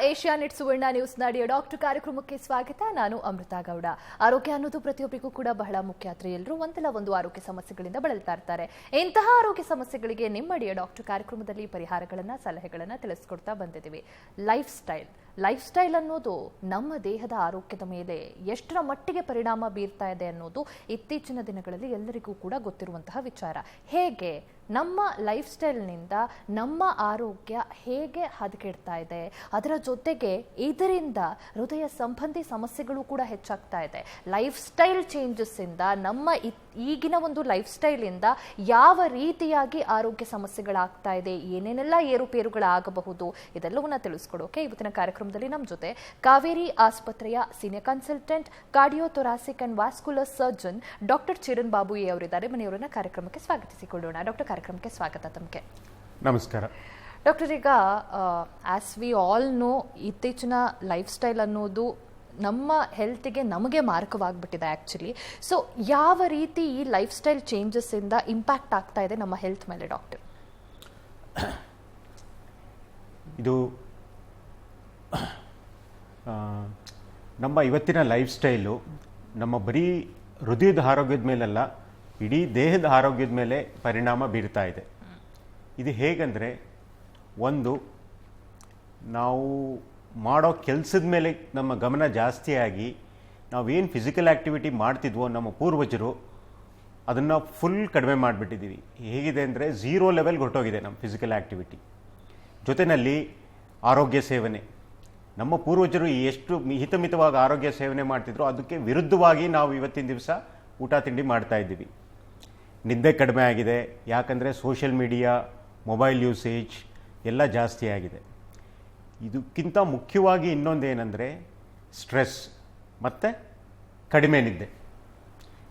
Asianet ಸುವರ್ಣ news ನಡೆಯೋ doctor ಕಾರ್ಯಕ್ರಮಕ್ಕೆ ಸ್ವಾಗತ. ನಾನು ಅಮೃತಾ ಗೌಡ. ಆರೋಗ್ಯ ಅನ್ನೋದು ಪ್ರತಿಯೊಬ್ಬರಿಗೂ ಕೂಡ ಬಹಳ ಮುಖ್ಯ. ಆದರೆ ಎಲ್ಲರೂ ಒಂದಲ್ಲ ಒಂದು ಆರೋಗ್ಯ ಸಮಸ್ಯೆಗಳಿಂದ ಬಳಲ್ತಾ ಇರ್ತಾರೆ. ಇಂತಹ ಆರೋಗ್ಯ ಸಮಸ್ಯೆಗಳಿಗೆ ನಿಮ್ಮಡಿಯ ಡಾಕ್ಟರ್ ಕಾರ್ಯಕ್ರಮದಲ್ಲಿ ಪರಿಹಾರಗಳನ್ನ ಸಲಹೆಗಳನ್ನ ತಿಳಿಸ್ಕೊಡ್ತಾ ಬಂದಿದ್ದೀವಿ. ಲೈಫ್ ಸ್ಟೈಲ್ ಅನ್ನೋದು ನಮ್ಮ ದೇಹದ ಆರೋಗ್ಯದ ಮೇಲೆ ಎಷ್ಟರ ಮಟ್ಟಿಗೆ ಪರಿಣಾಮ ಬೀರ್ತಾ ಇದೆ ಅನ್ನೋದು ಇತ್ತೀಚಿನ ದಿನಗಳಲ್ಲಿ ಎಲ್ಲರಿಗೂ ಕೂಡ ಗೊತ್ತಿರುವಂತಹ ವಿಚಾರ. ಹೇಗೆ ನಮ್ಮ ಲೈಫ್ ಸ್ಟೈಲ್ನಿಂದ ನಮ್ಮ ಆರೋಗ್ಯ ಹೇಗೆ ಹದಗೆಡ್ತಾ ಇದೆ, ಅದರ ಜೊತೆಗೆ ಇದರಿಂದ ಹೃದಯ ಸಂಬಂಧಿ ಸಮಸ್ಯೆಗಳು ಕೂಡ ಹೆಚ್ಚಾಗ್ತಾ ಇದೆ. ಲೈಫ್ ಸ್ಟೈಲ್ ಚೇಂಜಸ್ ಇಂದ ನಮ್ಮ ಈಗಿನ ಒಂದು ಲೈಫ್ ಸ್ಟೈಲ್ ಇಂದ ಯಾವ ರೀತಿಯಾಗಿ ಆರೋಗ್ಯ ಸಮಸ್ಯೆಗಳಾಗ್ತಾ ಇದೆ, ಏನೇನೆಲ್ಲ ಏರುಪೇರುಗಳಾಗಬಹುದು, ಇದೆಲ್ಲವನ್ನ ತಿಳಿಸ್ಕೊಡೋಕೆ ಇವತ್ತಿನ ಕಾರ್ಯಕ್ರಮದಲ್ಲಿ ನಮ್ಮ ಜೊತೆ ಕಾವೇರಿ ಆಸ್ಪತ್ರೆಯ senior consultant cardiothoracic and vascular surgeon doctor Chiran Babu ಅವರಿದ್ದಾರೆ. ಮನೆಯವರನ್ನ ಕಾರ್ಯಕ್ರಮಕ್ಕೆ ಸ್ವಾಗತಿಸಿಕೊಳ್ಳೋಣ. ಡಾಕ್ಟರ್, ಕಾರ್ಯಕ್ರಮಕ್ಕೆ ಸ್ವಾಗತ. ತಮಗೆ ನಮಸ್ಕಾರ. ಡಾಕ್ಟರ್, ಈಗ ಆಸ್ ವಿ ಆಲ್ ನೋ, ಇತ್ತೀಚಿನ ಲೈಫ್ ಸ್ಟೈಲ್ ಅನ್ನೋದು ನಮ್ಮ ಹೆಲ್ತ್ಗೆ ನಮಗೆ ಮಾರಕವಾಗಿಬಿಟ್ಟಿದೆ ಆ್ಯಕ್ಚುಲಿ. ಸೊ ಯಾವ ರೀತಿ ಈ ಲೈಫ್ ಸ್ಟೈಲ್ ಚೇಂಜಸ್ ಇಂದ ಇಂಪ್ಯಾಕ್ಟ್ ಆಗ್ತಾ ಇದೆ ನಮ್ಮ ಹೆಲ್ತ್ ಮೇಲೆ ಡಾಕ್ಟರ್? ಇದು ನಮ್ಮ ಇವತ್ತಿನ ಲೈಫ್ ಸ್ಟೈಲು ನಮ್ಮ ಬರೀ ಹೃದಯದ ಆರೋಗ್ಯದ ಮೇಲಲ್ಲ, ಇಡೀ ದೇಹದ ಆರೋಗ್ಯದ ಮೇಲೆ ಪರಿಣಾಮ ಬೀರ್ತಾ ಇದೆ. ಇದು ಹೇಗಂದರೆ, ಒಂದು, ನಾವು ಮಾಡೋ ಕೆಲಸದ ಮೇಲೆ ನಮ್ಮ ಗಮನ ಜಾಸ್ತಿಯಾಗಿ ನಾವೇನು ಫಿಸಿಕಲ್ ಆ್ಯಕ್ಟಿವಿಟಿ ಮಾಡ್ತಿದ್ವೋ ನಮ್ಮ ಪೂರ್ವಜರು ಅದನ್ನು ಫುಲ್ ಕಡಿಮೆ ಮಾಡಿಬಿಟ್ಟಿದ್ದೀವಿ. ಹೇಗಿದೆ ಅಂದರೆ, ಝೀರೋ ಲೆವೆಲ್ಗೆ ಹೊರಟೋಗಿದೆ ನಮ್ಮ ಫಿಸಿಕಲ್ ಆ್ಯಕ್ಟಿವಿಟಿ. ಜೊತೆಯಲ್ಲಿ ಆರೋಗ್ಯ ಸೇವನೆ, ನಮ್ಮ ಪೂರ್ವಜರು ಎಷ್ಟು ಹಿತಮಿತವಾಗಿ ಆರೋಗ್ಯ ಸೇವನೆ ಮಾಡ್ತಿದ್ರು ಅದಕ್ಕೆ ವಿರುದ್ಧವಾಗಿ ನಾವು ಇವತ್ತಿನ ದಿವಸ ಊಟ ತಿಂಡಿ ಮಾಡ್ತಾ ಇದ್ದೀವಿ. ನಿದ್ದೆ ಕಡಿಮೆ ಆಗಿದೆ, ಯಾಕಂದರೆ ಸೋಷಿಯಲ್ ಮೀಡಿಯಾ, ಮೊಬೈಲ್ ಯೂಸೇಜ್ ಎಲ್ಲ ಜಾಸ್ತಿ ಆಗಿದೆ. ಇದಕ್ಕಿಂತ ಮುಖ್ಯವಾಗಿ ಇನ್ನೊಂದೇನೆಂದರೆ ಸ್ಟ್ರೆಸ್ ಮತ್ತು ಕಡಿಮೆ ನಿದ್ದೆ.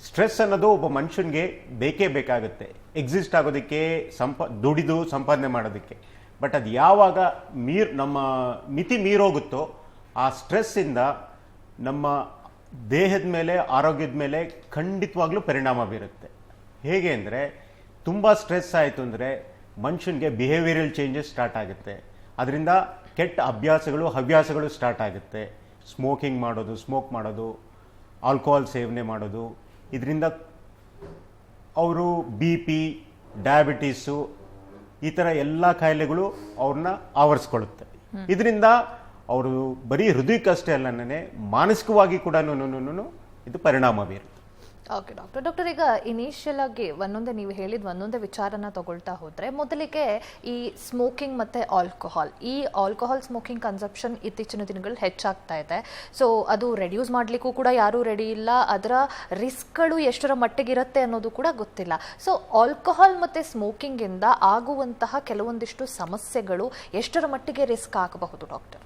ಸ್ಟ್ರೆಸ್ ಅನ್ನೋದು ಒಬ್ಬ ಮನುಷ್ಯನಿಗೆ ಬೇಕೇ ಬೇಕಾಗುತ್ತೆ ಎಕ್ಸಿಸ್ಟ್ ಆಗೋದಕ್ಕೆ, ದುಡಿದು ಸಂಪಾದನೆ ಮಾಡೋದಕ್ಕೆ. ಬಟ್ ಅದು ಯಾವಾಗ ನಮ್ಮ ಮಿತಿ ಮೀರೋಗುತ್ತೋ ಆ ಸ್ಟ್ರೆಸ್ಸಿಂದ ನಮ್ಮ ದೇಹದ ಮೇಲೆ, ಆರೋಗ್ಯದ ಮೇಲೆ ಖಂಡಿತವಾಗ್ಲೂ ಪರಿಣಾಮ ಬೀರುತ್ತೆ. ಹೇಗೆ ಅಂದರೆ, ತುಂಬ ಸ್ಟ್ರೆಸ್ ಆಯಿತು ಅಂದರೆ ಮನುಷ್ಯನಿಗೆ ಬಿಹೇವಿಯರಲ್ ಚೇಂಜಸ್ ಸ್ಟಾರ್ಟ್ ಆಗುತ್ತೆ. ಅದರಿಂದ ಕೆಟ್ಟ ಹವ್ಯಾಸಗಳು ಸ್ಟಾರ್ಟ್ ಆಗುತ್ತೆ. ಸ್ಮೋಕ್ ಮಾಡೋದು, ಆಲ್ಕೋಹಾಲ್ ಸೇವನೆ ಮಾಡೋದು. ಇದರಿಂದ ಅವರು BP, ಡಯಾಬಿಟೀಸು, ಈ ಥರ ಎಲ್ಲ ಕಾಯಿಲೆಗಳು ಅವ್ರನ್ನ ಆವರಿಸ್ಕೊಳ್ಳುತ್ತೆ. ಇದರಿಂದ ಅವರು ಬರೀ ಹೃದಯಕ್ಕಷ್ಟೇ ಅಲ್ಲನೇ ಮಾನಸಿಕವಾಗಿ ಕೂಡ ಇದು ಪರಿಣಾಮ ಬೀರುತ್ತೆ. ಓಕೆ ಡಾಕ್ಟರ್, ಈಗ ಇನಿಷಿಯಲ್ ಆಗಿ ನೀವು ಹೇಳಿದ ಒಂದೊಂದೇ ವಿಚಾರನ ತಗೊಳ್ತಾ ಹೋದ್ರೆ, ಮೊದಲಿಗೆ ಈ ಸ್ಮೋಕಿಂಗ್ ಮತ್ತೆ ಆಲ್ಕೋಹಾಲ್ ಸ್ಮೋಕಿಂಗ್ ಕನ್ಸಂಪ್ಷನ್ ಇತ್ತೀಚಿನ ದಿನಗಳಲ್ಲಿ ಹೆಚ್ಚಾಗ್ತಾ ಇದೆ. ಸೊ ಅದು ರೆಡ್ಯೂಸ್ ಮಾಡಲಿಕ್ಕೂ ಕೂಡ ಯಾರೂ ರೆಡಿ ಇಲ್ಲ. ಅದರ ರಿಸ್ಕ್ಗಳು ಎಷ್ಟರ ಮಟ್ಟಿಗಿರುತ್ತೆ ಅನ್ನೋದು ಕೂಡ ಗೊತ್ತಿಲ್ಲ. ಸೊ ಆಲ್ಕೋಹಾಲ್ ಮತ್ತೆ ಸ್ಮೋಕಿಂಗ್ ಇಂದ ಆಗುವಂತಹ ಕೆಲವೊಂದಿಷ್ಟು ಸಮಸ್ಯೆಗಳು ಎಷ್ಟರ ಮಟ್ಟಿಗೆ ರಿಸ್ಕ್ ಆಗಬಹುದು ಡಾಕ್ಟರ್?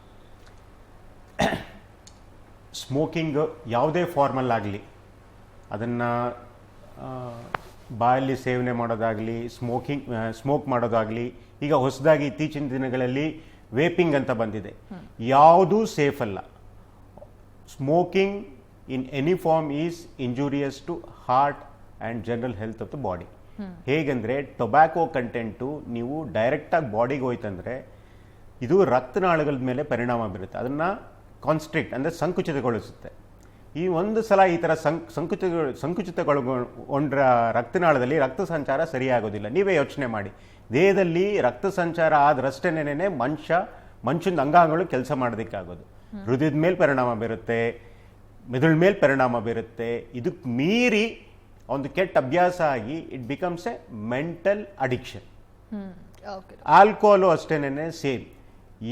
ಸ್ಮೋಕಿಂಗ್ ಯಾವುದೇ ಫಾರ್ಮಲ್ಲಾಗಲಿ, ಅದನ್ನು ಬಾಯಲ್ಲಿ ಸೇವನೆ ಮಾಡೋದಾಗಲಿ, ಸ್ಮೋಕ್ ಮಾಡೋದಾಗಲಿ, ಈಗ ಹೊಸದಾಗಿ ಇತ್ತೀಚಿನ ದಿನಗಳಲ್ಲಿ ವೇಪಿಂಗ್ ಅಂತ ಬಂದಿದೆ. ಯಾವುದೂ ಸೇಫ್ ಅಲ್ಲ. Smoking in any form is injurious to heart and general health of the body. ಹೇಗೆಂದರೆ, ಟೊಬ್ಯಾಕೋ ಕಂಟೆಂಟು ನೀವು ಡೈರೆಕ್ಟಾಗಿ ಬಾಡಿಗೆ ಹೋಯ್ತಂದರೆ ಇದು ರಕ್ತನಾಳಗಳ ಮೇಲೆ ಪರಿಣಾಮ ಬೀರುತ್ತೆ. ಅದನ್ನು ಕಾನ್ಸ್ಟ್ರಿಕ್ಟ್ ಅಂದರೆ ಸಂಕುಚಿತಗೊಳಿಸುತ್ತೆ. ಈ ಒಂದು ಸಲ ಈ ಥರ ಸಂಕುಚಿತಗೊಳ್ಗೊಂಡ್ರ ರಕ್ತನಾಳದಲ್ಲಿ ರಕ್ತ ಸಂಚಾರ ಸರಿಯಾಗೋದಿಲ್ಲ. ನೀವೇ ಯೋಚನೆ ಮಾಡಿ, ದೇಹದಲ್ಲಿ ರಕ್ತ ಸಂಚಾರ ಆದ್ರಷ್ಟೇನೆ ಮನುಷ್ಯನ ಅಂಗಾಂಗಗಳು ಕೆಲಸ ಮಾಡೋದಕ್ಕಾಗೋದು. ಹೃದಯದ ಮೇಲೆ ಪರಿಣಾಮ ಬೀರುತ್ತೆ, ಮೆದುಳ ಮೇಲೆ ಪರಿಣಾಮ ಬೀರುತ್ತೆ. ಇದಕ್ಕೆ ಮೀರಿ ಒಂದು ಕೆಟ್ಟ ಅಭ್ಯಾಸ ಆಗಿ it becomes A mental addiction. Alcohol ಅಷ್ಟೇನೆ ಸೇಮ್.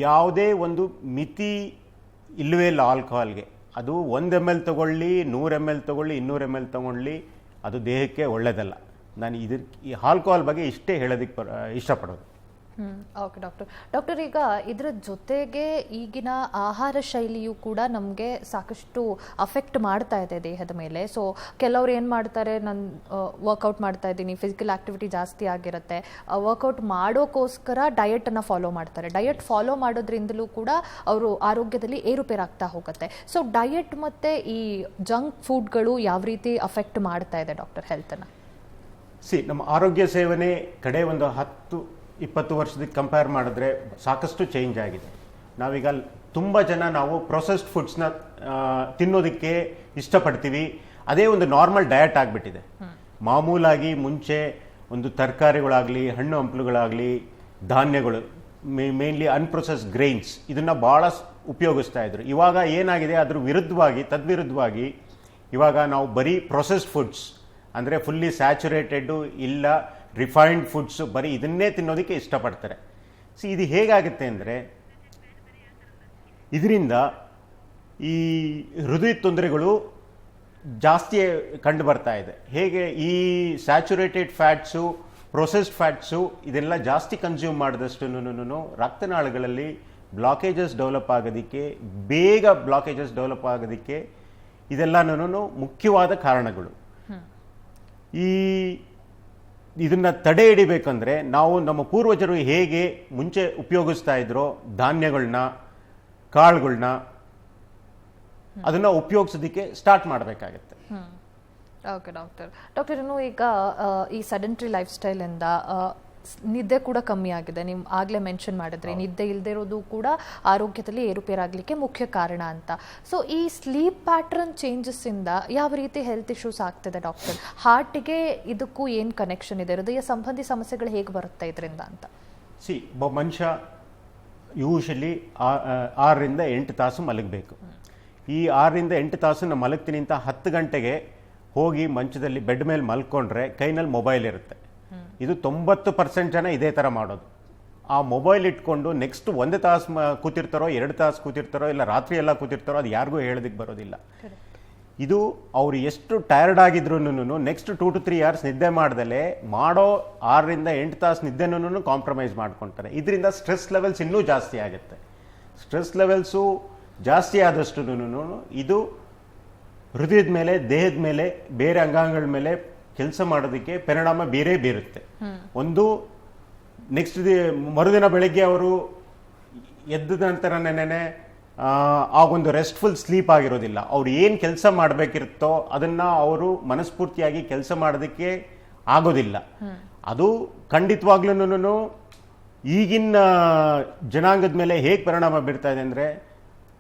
ಯಾವುದೇ ಒಂದು ಮಿತಿ ಇಲ್ಲವೇ ಇಲ್ಲ ಆಲ್ಕೋಹಾಲ್ಗೆ. ಅದು 1 ml ತಗೊಳ್ಳಿ, 100 ml ತಗೊಳ್ಳಿ, 200 ml ತಗೊಳ್ಳಿ, ಅದು ದೇಹಕ್ಕೆ ಒಳ್ಳೆಯದಲ್ಲ. ನಾನು ಈ ಆಲ್ಕೋಹಾಲ್ ಬಗ್ಗೆ ಇಷ್ಟೇ ಹೇಳೋದಕ್ಕೆ ಇಷ್ಟಪಡೋದು. ಓಕೆ ಡಾಕ್ಟರ್, ಈಗ ಇದರ ಜೊತೆಗೆ ಈಗಿನ ಆಹಾರ ಶೈಲಿಯು ಕೂಡ ನಮಗೆ ಸಾಕಷ್ಟು ಅಫೆಕ್ಟ್ ಮಾಡ್ತಾ ಇದೆ ದೇಹದ ಮೇಲೆ. ಸೊ ಕೆಲವ್ರು ಏನು ಮಾಡ್ತಾರೆ, ನಾನು ವರ್ಕೌಟ್ ಮಾಡ್ತಾ ಇದ್ದೀನಿ, ಫಿಸಿಕಲ್ ಆಕ್ಟಿವಿಟಿ ಜಾಸ್ತಿ ಆಗಿರುತ್ತೆ, ವರ್ಕೌಟ್ ಮಾಡೋಕ್ಕೋಸ್ಕರ ಡಯಟನ್ನು ಫಾಲೋ ಮಾಡ್ತಾರೆ. ಡಯಟ್ ಫಾಲೋ ಮಾಡೋದ್ರಿಂದಲೂ ಕೂಡ ಅವರು ಆರೋಗ್ಯದಲ್ಲಿ ಏರುಪೇರಾಗ್ತಾ ಹೋಗುತ್ತೆ. ಸೊ ಡಯಟ್ ಮತ್ತು ಈ ಜಂಕ್ ಫುಡ್ಗಳು ಯಾವ ರೀತಿ ಅಫೆಕ್ಟ್ ಮಾಡ್ತಾ ಇದೆ ಡಾಕ್ಟರ್ ಹೆಲ್ತನ್ನು? ನಮ್ಮ ಆರೋಗ್ಯ ಸೇವನೆ ಕಡೆ ಒಂದು 10-20 ವರ್ಷದಕ್ಕೆ ಕಂಪೇರ್ ಮಾಡಿದ್ರೆ ಸಾಕಷ್ಟು ಚೇಂಜ್ ಆಗಿದೆ. ನಾವೀಗ ತುಂಬ ಜನ ನಾವು ಪ್ರೊಸೆಸ್ಡ್ ಫುಡ್ಸ್ನ ತಿನ್ನೋದಕ್ಕೆ ಇಷ್ಟಪಡ್ತೀವಿ. ಅದೇ ಒಂದು ನಾರ್ಮಲ್ ಡಯಟ್ ಆಗಿಬಿಟ್ಟಿದೆ. ಮಾಮೂಲಾಗಿ ಮುಂಚೆ ಒಂದು ತರಕಾರಿಗಳಾಗಲಿ, ಹಣ್ಣು ಹಂಪಲುಗಳಾಗಲಿ, ಧಾನ್ಯಗಳು, ಮೇನ್ಲಿ ಅನ್ಪ್ರೊಸೆಸ್ಡ್ ಗ್ರೈನ್ಸ್, ಇದನ್ನು ಭಾಳ ಉಪಯೋಗಿಸ್ತಾ ಇದ್ರು. ಇವಾಗ ಏನಾಗಿದೆ, ಅದ್ರ ತದ್ವಿರುದ್ಧವಾಗಿ ಇವಾಗ ನಾವು ಬರೀ ಪ್ರೊಸೆಸ್ಡ್ ಫುಡ್ಸ್ ಅಂದರೆ ಫುಲ್ಲಿ ಸ್ಯಾಚುರೇಟೆಡ್ಡು ಇಲ್ಲ ರಿಫೈನ್ಡ್ ಫುಡ್ಸು, ಬರೀ ಇದನ್ನೇ ತಿನ್ನೋದಕ್ಕೆ ಇಷ್ಟಪಡ್ತಾರೆ. ಇದು ಹೇಗಾಗುತ್ತೆ ಅಂದರೆ, ಇದರಿಂದ ಈ ಹೃದಯ ತೊಂದರೆಗಳು ಜಾಸ್ತಿ ಕಂಡು ಬರ್ತಾ ಇದೆ. ಹೇಗೆ ಈ ಸ್ಯಾಚುರೇಟೆಡ್ ಫ್ಯಾಟ್ಸು, ಪ್ರೊಸೆಸ್ಡ್ ಫ್ಯಾಟ್ಸು ಇದೆಲ್ಲ ಜಾಸ್ತಿ ಕನ್ಸ್ಯೂಮ್ ಮಾಡಿದಷ್ಟು ರಕ್ತನಾಳಗಳಲ್ಲಿ ಬ್ಲಾಕೇಜಸ್ ಡೆವಲಪ್ ಆಗೋದಕ್ಕೆ, ಬೇಗ ಬ್ಲಾಕೇಜಸ್ ಡೆವಲಪ್ ಆಗೋದಕ್ಕೆ ಇದೆಲ್ಲನೂ ಮುಖ್ಯವಾದ ಕಾರಣಗಳು. ಇದನ್ನ ತಡೆ ಹಿಡಿಬೇಕಂದ್ರೆ ನಾವು ನಮ್ಮ ಪೂರ್ವಜರು ಹೇಗೆ ಮುಂಚೆ ಉಪಯೋಗಿಸ್ತಾ ಇದ್ರೋ ಧಾನ್ಯಗಳನ್ನ, ಕಾಳುಗಳನ್ನ, ಅದನ್ನ ಉಪಯೋಗಿಸೋದಕ್ಕೆ ಸ್ಟಾರ್ಟ್ ಮಾಡಬೇಕಾಗತ್ತೆ. ಓಕೆ ಡಾಕ್ಟರ್, ಇನ್ನು ಈಗ ಈ ಸೆಡೆಂಟರಿ ಲೈಫ್ ಸ್ಟೈಲ್ ಇಂದ ನಿದ್ದೆ ಕೂಡ ಕಮ್ಮಿ ಆಗಿದೆ. ನೀವು ಆಗಲೇ ಮೆನ್ಷನ್ ಮಾಡಿದ್ರಿ, ನಿದ್ದೆ ಇಲ್ಲದೆ ಇರೋದು ಕೂಡ ಆರೋಗ್ಯದಲ್ಲಿ ಏರುಪೇರಾಗಲಿಕ್ಕೆ ಮುಖ್ಯ ಕಾರಣ ಅಂತ. ಸೊ ಈ ಸ್ಲೀಪ್ ಪ್ಯಾಟ್ರನ್ ಚೇಂಜಸ್ ಇಂದ ಯಾವ ರೀತಿ ಹೆಲ್ತ್ ಇಶ್ಯೂಸ್ ಆಗ್ತಿದೆ ಡಾಕ್ಟರ್? ಹಾರ್ಟಿಗೆ ಇದಕ್ಕೂ ಏನು ಕನೆಕ್ಷನ್ ಇದೆ? ಹೃದಯ ಸಂಬಂಧಿ ಸಮಸ್ಯೆಗಳು ಹೇಗೆ ಬರುತ್ತೆ ಇದರಿಂದ ಅಂತ? ಒಬ್ಬ ಮನುಷ್ಯ ಯೂಶಲಿ 6ರಿಂದ 8 ತಾಸು ಮಲಗಬೇಕು. ಈ 6ರಿಂದ 8 ತಾಸು ನಾವು ಮಲಗ್ತೀನಿ ಅಂತ 10 ಗಂಟೆಗೆ ಹೋಗಿ ಮಂಚದಲ್ಲಿ ಬೆಡ್ ಮೇಲೆ ಮಲ್ಕೊಂಡ್ರೆ ಕೈನಲ್ಲಿ ಮೊಬೈಲ್ ಇರುತ್ತೆ. ಇದು 90% ಜನ ಇದೇ ಥರ ಮಾಡೋದು. ಆ ಮೊಬೈಲ್ ಇಟ್ಕೊಂಡು ನೆಕ್ಸ್ಟ್ 1 ತಾಸು ಕೂತಿರ್ತಾರೋ, 2 ತಾಸು ಕೂತಿರ್ತಾರೋ, ಇಲ್ಲ ರಾತ್ರಿ ಎಲ್ಲ ಕೂತಿರ್ತಾರೋ, ಅದು ಯಾರಿಗೂ ಹೇಳೋದಕ್ಕೆ ಬರೋದಿಲ್ಲ. ಇದು ಅವ್ರು ಎಷ್ಟು ಟಯರ್ಡ್ ಆಗಿದ್ರು ನೆಕ್ಸ್ಟ್ 2 to 3 hours ನಿದ್ದೆ ಮಾಡ್ದಲೇ ಮಾಡೋ 6ರಿಂದ 8 ತಾಸು ನಿದ್ದೆನೂ ಕಾಂಪ್ರಮೈಸ್ ಮಾಡ್ಕೊತಾರೆ. ಇದರಿಂದ ಸ್ಟ್ರೆಸ್ ಲೆವೆಲ್ಸ್ ಇನ್ನೂ ಜಾಸ್ತಿ ಆಗುತ್ತೆ. ಸ್ಟ್ರೆಸ್ ಲೆವೆಲ್ಸು ಜಾಸ್ತಿ ಆದಷ್ಟು ಇದು ಹೃದಯದ ಮೇಲೆ, ದೇಹದ ಮೇಲೆ, ಬೇರೆ ಅಂಗಾಂಗಗಳ ಮೇಲೆ ಕೆಲಸ ಮಾಡೋದಕ್ಕೆ ಪರಿಣಾಮ ಬೇರೆ ಬೀರುತ್ತೆ. ಒಂದು ನೆಕ್ಸ್ಟ್ ಮರುದಿನ ಬೆಳಗ್ಗೆ ಅವರು ಎದ್ದ ನಂತರನೇ ಆಗೊಂದು ರೆಸ್ಟ್ಫುಲ್ ಸ್ಲೀಪ್ ಆಗಿರೋದಿಲ್ಲ. ಅವ್ರು ಏನು ಕೆಲಸ ಮಾಡಬೇಕಿರುತ್ತೋ ಅದನ್ನ ಅವರು ಮನಸ್ಫೂರ್ತಿಯಾಗಿ ಕೆಲಸ ಮಾಡೋದಕ್ಕೆ ಆಗೋದಿಲ್ಲ. ಅದು ಖಂಡಿತವಾಗ್ಲೂ ಈಗಿನ ಜನಾಂಗದ ಮೇಲೆ ಹೇಗೆ ಪರಿಣಾಮ ಬೀರ್ತಾ ಇದೆ ಅಂದರೆ,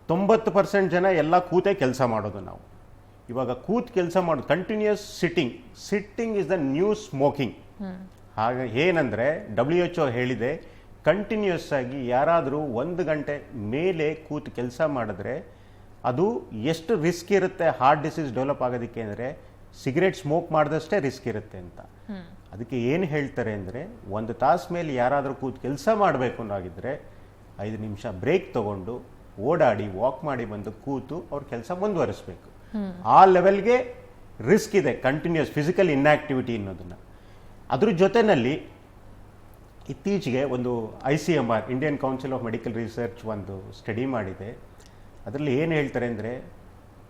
90% ಜನ ಎಲ್ಲ ಕೂತೇ ಕೆಲಸ ಮಾಡೋದು. ನಾವು ಇವಾಗ ಕೂತ್ ಕೆಲಸ ಮಾಡೋದು, continuous sitting is the new smoking. ಹಾಗೆ ಏನಂದರೆ WHO ಹೇಳಿದೆ, ಕಂಟಿನ್ಯೂಸ್ ಆಗಿ ಯಾರಾದರೂ 1 ಗಂಟೆ ಮೇಲೆ ಕೂತು ಕೆಲಸ ಮಾಡಿದ್ರೆ ಅದು ಎಷ್ಟು ರಿಸ್ಕ್ ಇರುತ್ತೆ ಹಾರ್ಟ್ ಡಿಸೀಸ್ ಡೆವಲಪ್ ಆಗೋದಕ್ಕೆ ಅಂದರೆ, ಸಿಗರೇಟ್ ಸ್ಮೋಕ್ ಮಾಡಿದಷ್ಟೇ ರಿಸ್ಕ್ ಇರುತ್ತೆ ಅಂತ. ಅದಕ್ಕೆ ಏನು ಹೇಳ್ತಾರೆ ಅಂದರೆ, 1 ತಾಸು ಮೇಲೆ ಯಾರಾದರೂ ಕೂತು ಕೆಲಸ ಮಾಡಬೇಕು ಅನ್ನೋಗಿದ್ರೆ 5 ನಿಮಿಷ ಬ್ರೇಕ್ ತಗೊಂಡು ಓಡಾಡಿ, ವಾಕ್ ಮಾಡಿ ಬಂದು ಕೂತು ಅವ್ರ ಕೆಲಸ ಮುಂದುವರಿಸಬೇಕು. ಆ ಲೆವೆಲ್ಗೆ ರಿಸ್ಕ್ ಇದೆ ಕಂಟಿನ್ಯೂಸ್ ಫಿಸಿಕಲ್ ಇನ್ಆಕ್ಟಿವಿಟಿ ಅನ್ನೋದನ್ನ. ಅದ್ರ ಜೊತೆಯಲ್ಲಿ ಇತ್ತೀಚೆಗೆ ಒಂದು ICMR, Indian council of medical research, ಒಂದು ಸ್ಟಡಿ ಮಾಡಿದೆ. ಅದರಲ್ಲಿ ಏನು ಹೇಳ್ತಾರೆ ಅಂದರೆ,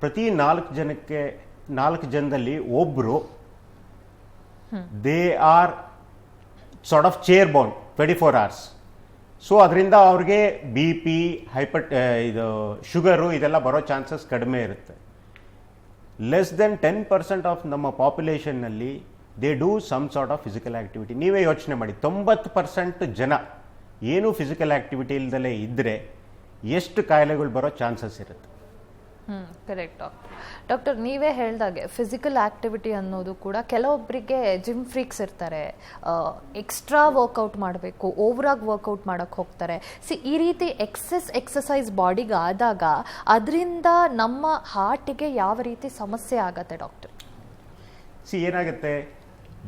ಪ್ರತಿ 4 ಜನದಲ್ಲಿ ಒಬ್ಬರು they are sort of chair bound 24 hours. So ಅದರಿಂದ ಅವ್ರಿಗೆ BP, ಇದು ಶುಗರು ಇದೆಲ್ಲ ಬರೋ ಚಾನ್ಸಸ್ ಕಡಿಮೆ ಇರುತ್ತೆ. ಲೆಸ್ ದೆನ್ 10% ಆಫ್ ನಮ್ಮ ಪಾಪ್ಯುಲೇಷನ್ನಲ್ಲಿ they do some sort of physical activity. ನೀವೇ ಯೋಚನೆ ಮಾಡಿ, 90% ಜನ ಏನು ಫಿಸಿಕಲ್ ಆಕ್ಟಿವಿಟಿ ಇಲ್ದಲೇ ಇದ್ದರೆ ಎಷ್ಟು ಕಾಯಿಲೆಗಳು ಬರೋ ಚಾನ್ಸಸ್ ಇರುತ್ತೆ. ಕರೆಕ್ಟ್ ಡಾಕ್ಟರ್, ನೀವೇ ಹೇಳ್ದಾಗೆ ಫಿಸಿಕಲ್ ಆಕ್ಟಿವಿಟಿ ಅನ್ನೋದು ಕೂಡ ಕೆಲವೊಬ್ಬರಿಗೆ ಜಿಮ್ ಫ್ರೀಕ್ಸ್ ಇರ್ತಾರೆ, ಎಕ್ಸ್ಟ್ರಾ ವರ್ಕೌಟ್ ಮಾಡಬೇಕು, ಓವರಾಗಿ ವರ್ಕೌಟ್ ಮಾಡೋಕ್ಕೆ ಹೋಗ್ತಾರೆ. ಈ ರೀತಿ ಎಕ್ಸಸೈಸ್ ಬಾಡಿಗೆ ಆದಾಗ ಅದರಿಂದ ನಮ್ಮ ಹಾರ್ಟಿಗೆ ಯಾವ ರೀತಿ ಸಮಸ್ಯೆ ಆಗತ್ತೆ ಡಾಕ್ಟರ್? ಏನಾಗುತ್ತೆ,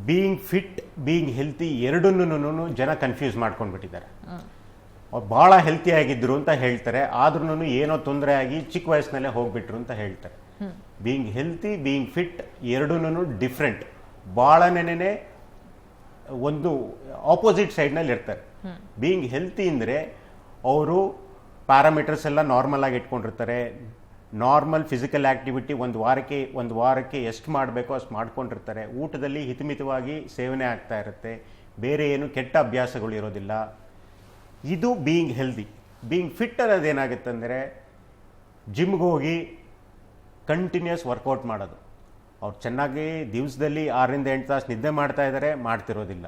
ಬೀಯಿಂಗ್ ಫಿಟ್, ಬೀಯಿಂಗ್ ಹೆಲ್ತಿ ಎರಡನ್ನೂ ಜನ ಕನ್ಫ್ಯೂಸ್ ಮಾಡ್ಕೊಂಡ್ಬಿಟ್ಟಿದ್ದಾರೆ. ಅವ್ರು ಭಾಳ ಹೆಲ್ತಿ ಆಗಿದ್ರು ಅಂತ ಹೇಳ್ತಾರೆ, ಆದ್ರೂ ಏನೋ ತೊಂದರೆ ಆಗಿ ಚಿಕ್ಕ ವಯಸ್ಸಿನಲ್ಲೇ ಹೋಗ್ಬಿಟ್ರು ಅಂತ ಹೇಳ್ತಾರೆ. ಬೀಯಿಂಗ್ ಹೆಲ್ತಿ, ಬೀಯಿಂಗ್ ಫಿಟ್ ಎರಡೂ ಡಿಫ್ರೆಂಟ್. ಭಾಳನೇ ಒಂದು ಆಪೋಸಿಟ್ ಸೈಡ್ನಲ್ಲಿ ಇರ್ತಾರೆ. ಬೀಯಿಂಗ್ ಹೆಲ್ತಿ ಅಂದರೆ ಅವರು ಪ್ಯಾರಾಮೀಟರ್ಸ್ ಎಲ್ಲ ನಾರ್ಮಲ್ ಆಗಿ ಇಟ್ಕೊಂಡಿರ್ತಾರೆ. ನಾರ್ಮಲ್ ಫಿಸಿಕಲ್ ಆಕ್ಟಿವಿಟಿ ಒಂದು ವಾರಕ್ಕೆ ಎಷ್ಟು ಮಾಡಬೇಕೋ ಅಷ್ಟು ಮಾಡ್ಕೊಂಡಿರ್ತಾರೆ. ಊಟದಲ್ಲಿ ಹಿತಮಿತವಾಗಿ ಸೇವನೆ ಆಗ್ತಾ ಇರುತ್ತೆ, ಬೇರೆ ಏನು ಕೆಟ್ಟ ಅಭ್ಯಾಸಗಳು ಇರೋದಿಲ್ಲ. ಇದು ಬೀಯಿಂಗ್ ಹೆಲ್ದಿ. ಬೀಯಿಂಗ್ ಫಿಟ್ ಅನ್ನೋದೇನಾಗುತ್ತೆ ಅಂದರೆ, ಜಿಮ್ಗೆ ಹೋಗಿ ಕಂಟಿನ್ಯೂಸ್ ವರ್ಕೌಟ್ ಮಾಡೋದು. ಅವ್ರು ಚೆನ್ನಾಗಿ ದಿವಸದಲ್ಲಿ 6ರಿಂದ 8 ತಾಸು ನಿದ್ದೆ ಮಾಡ್ತಾ ಇದ್ದಾರೆ, ಮಾಡ್ತಿರೋದಿಲ್ಲ.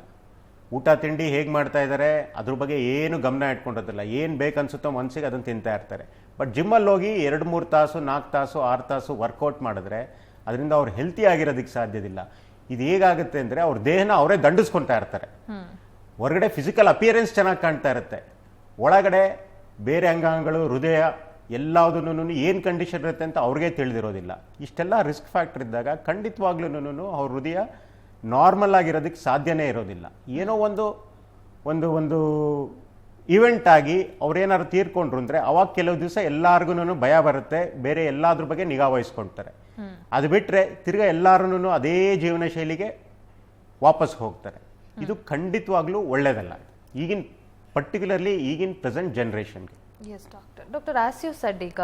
ಊಟ ತಿಂಡಿ ಹೇಗೆ ಮಾಡ್ತಾ ಇದ್ದಾರೆ ಅದ್ರ ಬಗ್ಗೆ ಏನು ಗಮನ ಇಟ್ಕೊಂಡಿರೋದಿಲ್ಲ. ಏನು ಬೇಕನ್ಸುತ್ತೋ ಮನಸ್ಸಿಗೆ ಅದನ್ನು ತಿಂತಾ ಇರ್ತಾರೆ. ಬಟ್ ಜಿಮ್ಮಲ್ಲಿ ಹೋಗಿ 2-3 ತಾಸು 4 ತಾಸು 6 ತಾಸು ವರ್ಕೌಟ್ ಮಾಡಿದ್ರೆ ಅದರಿಂದ ಅವ್ರು ಹೆಲ್ತಿ ಆಗಿರೋದಕ್ಕೆ ಸಾಧ್ಯವಿಲ್ಲ. ಇದು ಹೇಗಾಗುತ್ತೆ ಅಂದರೆ ಅವ್ರ ದೇಹನ ಅವರೇ ದಂಡಿಸ್ಕೊತಾ ಇರ್ತಾರೆ. ಹೊರಗಡೆ ಫಿಸಿಕಲ್ ಅಪಿಯರೆನ್ಸ್ ಚೆನ್ನಾಗಿ ಕಾಣ್ತಾ ಇರುತ್ತೆ, ಒಳಗಡೆ ಬೇರೆ ಅಂಗಾಂಗಗಳು ಹೃದಯ ಎಲ್ಲದನ್ನು ಏನು ಕಂಡೀಷನ್ ಇರುತ್ತೆ ಅಂತ ಅವ್ರಿಗೆ ತಿಳಿದಿರೋದಿಲ್ಲ. ಇಷ್ಟೆಲ್ಲ ರಿಸ್ಕ್ ಫ್ಯಾಕ್ಟರ್ ಇದ್ದಾಗ ಖಂಡಿತವಾಗ್ಲೂ ಅವ್ರ ಹೃದಯ ನಾರ್ಮಲ್ ಆಗಿರೋದಕ್ಕೆ ಸಾಧ್ಯನೇ ಇರೋದಿಲ್ಲ. ಏನೋ ಒಂದು ಒಂದು ಒಂದು ಇವೆಂಟ್ ಆಗಿ ಅವ್ರೇನಾದ್ರು ತೀರ್ಕೊಂಡ್ರು ಅಂದರೆ ಅವಾಗ ಕೆಲವು ದಿವಸ ಎಲ್ಲಾರ್ಗು ಭಯ ಬರುತ್ತೆ, ಬೇರೆ ಎಲ್ಲಾದ್ರ ಬಗ್ಗೆ ನಿಗಾ ವಹಿಸ್ಕೊಳ್ತಾರೆ. ಅದು ಬಿಟ್ಟರೆ ತಿರ್ಗಾ ಎಲ್ಲರೂ ಅದೇ ಜೀವನ ಶೈಲಿಗೆ ವಾಪಸ್ ಹೋಗ್ತಾರೆ. ಇದು ಖಂಡಿತವಾಗ್ಲೂ ಒಳ್ಳೆಯದಲ್ಲ ಪರ್ಟಿಕ್ಯುಲರ್ಲಿ ಈಗಿನ ಪ್ರೆಸೆಂಟ್ ಜನ್ರೇಷನ್ಗೆ. Yes doctor as you said, ಈಗ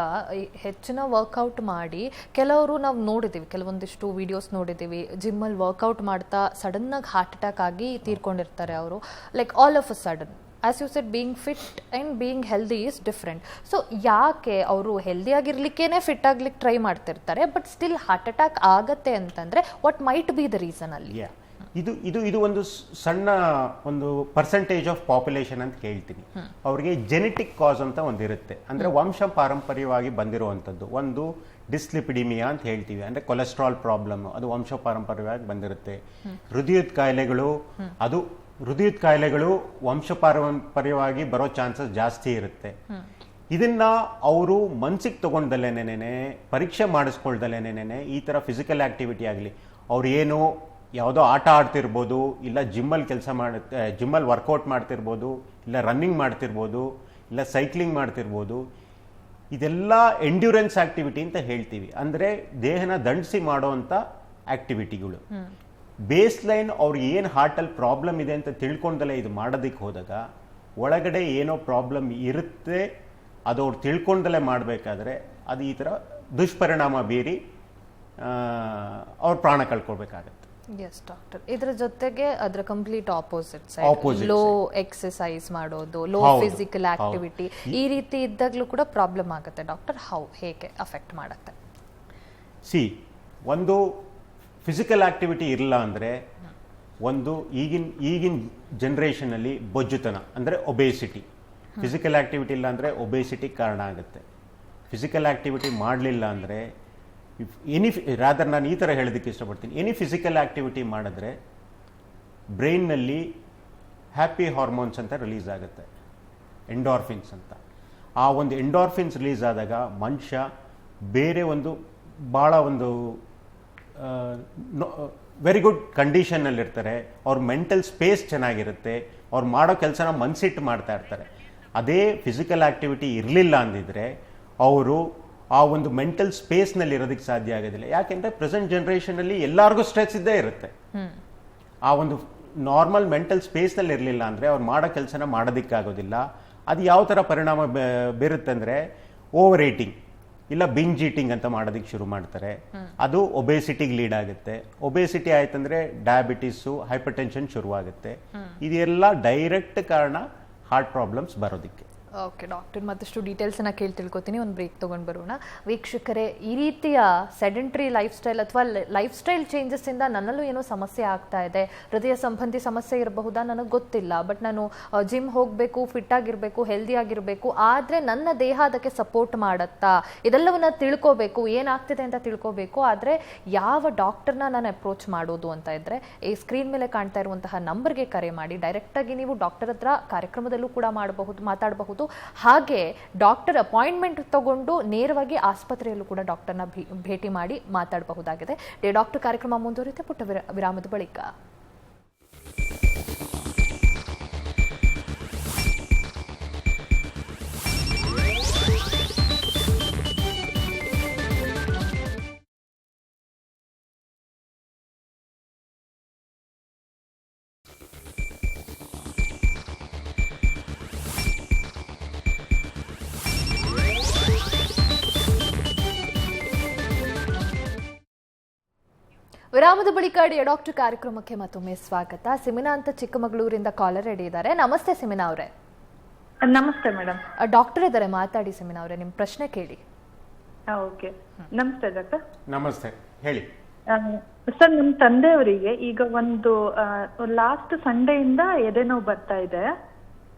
ಹೆಚ್ಚಿನ ವರ್ಕೌಟ್ ಮಾಡಿ ಕೆಲವರು ನಾವು ನೋಡಿದ್ದೀವಿ, ಕೆಲವೊಂದಿಷ್ಟು ವಿಡಿಯೋಸ್ ನೋಡಿದ್ದೀವಿ, ಜಿಮ್ಮಲ್ಲಿ ವರ್ಕೌಟ್ ಮಾಡ್ತಾ ಸಡನ್ನಾಗಿ ಹಾರ್ಟ್ ಅಟ್ಯಾಕ್ ಆಗಿ ತೀರ್ಕೊಂಡಿರ್ತಾರೆ ಅವರು. Like all of a sudden, as you said, being fit and being healthy is different. So ಯಾಕೆ ಅವರು ಹೆಲ್ದಿ ಆಗಿರ್ಲಿಕ್ಕೇನೆ ಫಿಟ್ ಆಗ್ಲಿಕ್ಕೆ ಟ್ರೈ ಮಾಡ್ತಿರ್ತಾರೆ, ಬಟ್ ಸ್ಟಿಲ್ ಹಾರ್ಟ್ ಅಟ್ಯಾಕ್ ಆಗತ್ತೆ ಅಂತಂದ್ರೆ what might be the reason ಅಲ್ಲಿ? ಇದು ಇದು ಇದು ಒಂದು ಸಣ್ಣ ಒಂದು ಪರ್ಸೆಂಟೇಜ್ ಆಫ್ ಪಾಪ್ಯುಲೇಷನ್ ಅಂತ ಹೇಳ್ತೀನಿ. ಅವ್ರಿಗೆ ಜೆನೆಟಿಕ್ ಕಾಸ್ ಅಂತ ಒಂದಿರುತ್ತೆ, ಅಂದರೆ ವಂಶ ಪಾರಂಪರ್ಯವಾಗಿ ಬಂದಿರುವಂಥದ್ದು. ಒಂದು ಡಿಸ್ಲಿಪಿಡಿಮಿಯಾ ಅಂತ ಹೇಳ್ತೀವಿ, ಅಂದರೆ ಕೊಲೆಸ್ಟ್ರಾಲ್ ಪ್ರಾಬ್ಲಮ್, ಅದು ವಂಶ ಪಾರಂಪರ್ಯವಾಗಿ ಬಂದಿರುತ್ತೆ. ಹೃದಯದ ಕಾಯಿಲೆಗಳು ವಂಶ ಪಾರಂಪರ್ಯವಾಗಿ ಬರೋ ಚಾನ್ಸಸ್ ಜಾಸ್ತಿ ಇರುತ್ತೆ. ಇದನ್ನ ಅವರು ಮನ್ಸಿಗೆ ತಗೊಂಡಲ್ಲೇನೇನೆ, ಪರೀಕ್ಷೆ ಮಾಡಿಸ್ಕೊಳ್ದಲ್ಲೇನೇನೆ ಈ ಥರ ಫಿಸಿಕಲ್ ಆಕ್ಟಿವಿಟಿ ಆಗಲಿ, ಅವ್ರು ಏನು ಯಾವುದೋ ಆಟ ಆಡ್ತಿರ್ಬೋದು, ಇಲ್ಲ ಜಿಮ್ಮಲ್ಲಿ ವರ್ಕೌಟ್ ಮಾಡ್ತಿರ್ಬೋದು, ಇಲ್ಲ ರನ್ನಿಂಗ್ ಮಾಡ್ತಿರ್ಬೋದು, ಇಲ್ಲ ಸೈಕ್ಲಿಂಗ್ ಮಾಡ್ತಿರ್ಬೋದು. ಇದೆಲ್ಲ ಎಂಡ್ಯೂರೆನ್ಸ್ ಆಕ್ಟಿವಿಟಿ ಅಂತ ಹೇಳ್ತೀವಿ, ಅಂದರೆ ದೇಹನ ದಂಡಿಸಿ ಮಾಡೋವಂಥ ಆಕ್ಟಿವಿಟಿಗಳು. ಬೇಸ್ ಲೈನ್ ಅವ್ರಿಗೆ ಏನು ಹಾರ್ಟಲ್ಲಿ ಪ್ರಾಬ್ಲಮ್ ಇದೆ ಅಂತ ತಿಳ್ಕೊಂಡಲೇ ಇದು ಮಾಡೋದಕ್ಕೆ ಹೋದಾಗ ಒಳಗಡೆ ಏನೋ ಪ್ರಾಬ್ಲಮ್ ಇರುತ್ತೆ, ಅದು ಅವ್ರು ತಿಳ್ಕೊಂಡಲೇ ಮಾಡಬೇಕಾದ್ರೆ ಅದು ಈ ಥರ ದುಷ್ಪರಿಣಾಮ ಬೀರಿ ಅವ್ರು ಪ್ರಾಣ ಕಳ್ಕೊಳ್ಬೇಕಾಗತ್ತೆ. ಎಸ್ ಡಾಕ್ಟರ್, ಇದರ ಜೊತೆಗೆ ಅದರ ಕಂಪ್ಲೀಟ್ ಆಪೋಸಿಟ್ ಲೋ ಎಕ್ಸಸೈಸ್ ಮಾಡೋದು, ಲೋ ಫಿಸಿಕಲ್ ಆಕ್ಟಿವಿಟಿ, ಈ ರೀತಿ ಇದ್ದಾಗಲೂ ಕೂಡ ಪ್ರಾಬ್ಲಮ್ ಆಗುತ್ತೆ ಡಾಕ್ಟರ್. ಹೇಗೆ ಅಫೆಕ್ಟ್ ಮಾಡುತ್ತೆ? ಒಂದು ಫಿಸಿಕಲ್ ಆಕ್ಟಿವಿಟಿ ಇರಲ್ಲ ಅಂದರೆ, ಒಂದು ಈಗಿನ ಜನ್ರೇಷನಲ್ಲಿ ಬೊಜ್ಜುತನ ಅಂದರೆ ಒಬೇಸಿಟಿ. ಫಿಸಿಕಲ್ ಆಕ್ಟಿವಿಟಿ ಇಲ್ಲ ಅಂದರೆ ಒಬೇಸಿಟಿ ಕಾರಣ ಆಗುತ್ತೆ. ಫಿಸಿಕಲ್ ಆಕ್ಟಿವಿಟಿ ಮಾಡಲಿಲ್ಲ ಅಂದರೆ ನಾನು ಈ ಥರ ಹೇಳೋದಕ್ಕೆ ಇಷ್ಟಪಡ್ತೀನಿ, ಎನಿ ಫಿಸಿಕಲ್ ಆಕ್ಟಿವಿಟಿ ಮಾಡಿದ್ರೆ ಬ್ರೈನ್ನಲ್ಲಿ ಹ್ಯಾಪಿ ಹಾರ್ಮೋನ್ಸ್ ಅಂತ ರಿಲೀಸ್ ಆಗುತ್ತೆ, ಎಂಡಾರ್ಫಿನ್ಸ್ ಅಂತ. ಆ ಒಂದು ಎಂಡಾರ್ಫಿನ್ಸ್ ರಿಲೀಸ್ ಆದಾಗ ಮನುಷ್ಯ ಬೇರೆ ಒಂದು ಭಾಳ ಒಂದು ವೆರಿ ಗುಡ್ ಕಂಡೀಷನ್ನಲ್ಲಿರ್ತಾರೆ. ಅವ್ರ ಮೆಂಟಲ್ ಸ್ಪೇಸ್ ಚೆನ್ನಾಗಿರುತ್ತೆ, ಅವ್ರು ಮಾಡೋ ಕೆಲಸನ ಮನಸ್ಸಿಟ್ಟು ಮಾಡ್ತಾ ಇರ್ತಾರೆ. ಅದೇ ಫಿಸಿಕಲ್ ಆಕ್ಟಿವಿಟಿ ಇರಲಿಲ್ಲ ಅಂದಿದ್ರೆ ಅವರು ಆ ಒಂದು ಮೆಂಟಲ್ ಸ್ಪೇಸ್ನಲ್ಲಿ ಇರೋದಕ್ಕೆ ಸಾಧ್ಯ ಆಗೋದಿಲ್ಲ. ಯಾಕೆಂದರೆ ಪ್ರೆಸೆಂಟ್ ಜನ್ರೇಷನಲ್ಲಿ ಎಲ್ಲರಿಗೂ ಸ್ಟ್ರೆಸ್ ಇದ್ದೇ ಇರುತ್ತೆ. ಆ ಒಂದು ನಾರ್ಮಲ್ ಮೆಂಟಲ್ ಸ್ಪೇಸ್ನಲ್ಲಿ ಇರಲಿಲ್ಲ ಅಂದರೆ ಅವ್ರು ಮಾಡೋ ಕೆಲಸನ ಮಾಡೋದಕ್ಕಾಗೋದಿಲ್ಲ. ಅದು ಯಾವ ಥರ ಪರಿಣಾಮ ಬೀರುತ್ತೆ ಅಂದರೆ ಓವರ್ ಈಟಿಂಗ್ ಇಲ್ಲ ಬಿಂಜ್ ಈಟಿಂಗ್ ಅಂತ ಮಾಡೋದಕ್ಕೆ ಶುರು ಮಾಡ್ತಾರೆ. ಅದು ಒಬೇಸಿಟಿಗೆ ಲೀಡ್ ಆಗುತ್ತೆ. ಒಬೇಸಿಟಿ ಆಯ್ತಂದ್ರೆ ಡಯಾಬಿಟಿಸು, ಹೈಪರ್ ಟೆನ್ಷನ್ ಶುರುವಾಗುತ್ತೆ. ಇದೆಲ್ಲ ಡೈರೆಕ್ಟ್ ಕಾರಣ ಹಾರ್ಟ್ ಪ್ರಾಬ್ಲಮ್ಸ್ ಬರೋದಕ್ಕೆ. ಓಕೆ ಡಾಕ್ಟರ್, ಮತ್ತಷ್ಟು ಡೀಟೇಲ್ಸನ್ನು ಕೇಳಿ ತಿಳ್ಕೊತೀನಿ. ಒಂದು ಬ್ರೇಕ್ ತೊಗೊಂಡು ಬರೋಣ. ವೀಕ್ಷಕರೇ, ಈ ರೀತಿಯ ಸೆಡೆಂಟ್ರಿ ಲೈಫ್ ಸ್ಟೈಲ್ ಅಥವಾ ಲೈಫ್ ಸ್ಟೈಲ್ ಚೇಂಜಸ್ಸಿಂದ ನನ್ನಲ್ಲೂ ಏನೋ ಸಮಸ್ಯೆ ಆಗ್ತಾ ಇದೆ, ಹೃದಯ ಸಂಬಂಧಿ ಸಮಸ್ಯೆ ಇರಬಹುದಾ ನನಗೆ ಗೊತ್ತಿಲ್ಲ, ಬಟ್ ನಾನು ಜಿಮ್ ಹೋಗಬೇಕು, ಫಿಟ್ ಆಗಿರಬೇಕು, ಹೆಲ್ದಿ ಆಗಿರಬೇಕು, ಆದರೆ ನನ್ನ ದೇಹ ಅದಕ್ಕೆ ಸಪೋರ್ಟ್ ಮಾಡುತ್ತಾ, ಇದೆಲ್ಲವನ್ನ ತಿಳ್ಕೋಬೇಕು, ಏನಾಗ್ತಿದೆ ಅಂತ ತಿಳ್ಕೋಬೇಕು. ಆದರೆ ಯಾವ ಡಾಕ್ಟರ್ನ ನಾನು ಅಪ್ರೋಚ್ ಮಾಡೋದು ಅಂತ ಇದ್ದರೆ ಈ ಸ್ಕ್ರೀನ್ ಮೇಲೆ ಕಾಣ್ತಾ ಇರುವಂತಹ ನಂಬರ್ಗೆ ಕರೆ ಮಾಡಿ. ಡೈರೆಕ್ಟಾಗಿ ನೀವು ಡಾಕ್ಟರ್ ಹತ್ರ ಕಾರ್ಯಕ್ರಮದಲ್ಲೂ ಕೂಡ ಮಾತಾಡಬಹುದು. ಹಾಗೆ ಡಾಕ್ಟರ್ ಅಪಾಯಿಂಟ್ಮೆಂಟ್ ತಗೊಂಡು ನೇರವಾಗಿ ಆಸ್ಪತ್ರೆಯಲ್ಲೂ ಕೂಡ ಡಾಕ್ಟರ್ನ ಭೇಟಿ ಮಾಡಿ ಮಾತಾಡಬಹುದಾಗಿದೆ. ಡಾಕ್ಟರ್ ಕಾರ್ಯಕ್ರಮ ಮುಂದುವರಿಯುತ್ತೆ ಪುಟ್ಟ ವಿರಾಮದ ಬಳಿಕ. ವಿರಾಮದ ಬಳಿಕ ಡಾಕ್ಟರ್ ಕಾರ್ಯಕ್ರಮಕ್ಕೆ ಮತ್ತೊಮ್ಮೆ ಸ್ವಾಗತ. ಸಿಮಿನಾ ಅಂತ ಚಿಕ್ಕಮಗಳೂರಿಂದ ಕಾಲರ್ ರೆಡಿ ಇದ್ದಾರೆ. ನಮಸ್ತೆ ಸಿಮಿನಾ ಅವರೇ. ನಮಸ್ತೆ ಮೇಡಮ್. ಡಾಕ್ಟರ್ ಇದ್ದಾರೆ, ಮಾತಾಡಿ ಸಿಮಿನಾ ಅವರೇ, ನಿಮ್ಮ ಪ್ರಶ್ನೆ ಕೇಳಿ. ಓಕೆ, ನಮಸ್ತೆ ಡಾಕ್ಟರ್. ನಮಸ್ತೆ, ಹೇಳಿ. ಸರ್, ನಮ್ಮ ತಂದೆಯವರಿಗೆ ಈಗ ಒಂದು ಲಾಸ್ಟ್ ಸಂಡೆಯಿಂದ ಎದೆ ನೋವು ಬರ್ತಾ ಇದೆ.